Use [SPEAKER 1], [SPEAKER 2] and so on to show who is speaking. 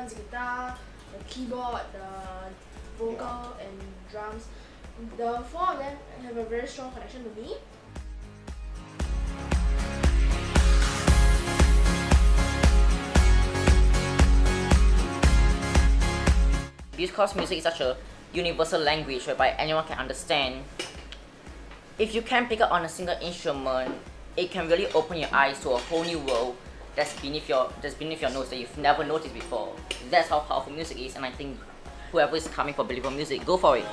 [SPEAKER 1] one's guitar, the keyboard, the vocal, and drums. The 4 of them have a very strong connection to me.
[SPEAKER 2] Because music is such a universal language whereby anyone can understand, if you can pick up on a single instrument, it can really open your eyes to a whole new world that's beneath your nose that you've never noticed before. That's how powerful music is, and I think whoever is coming for believer music, go for it.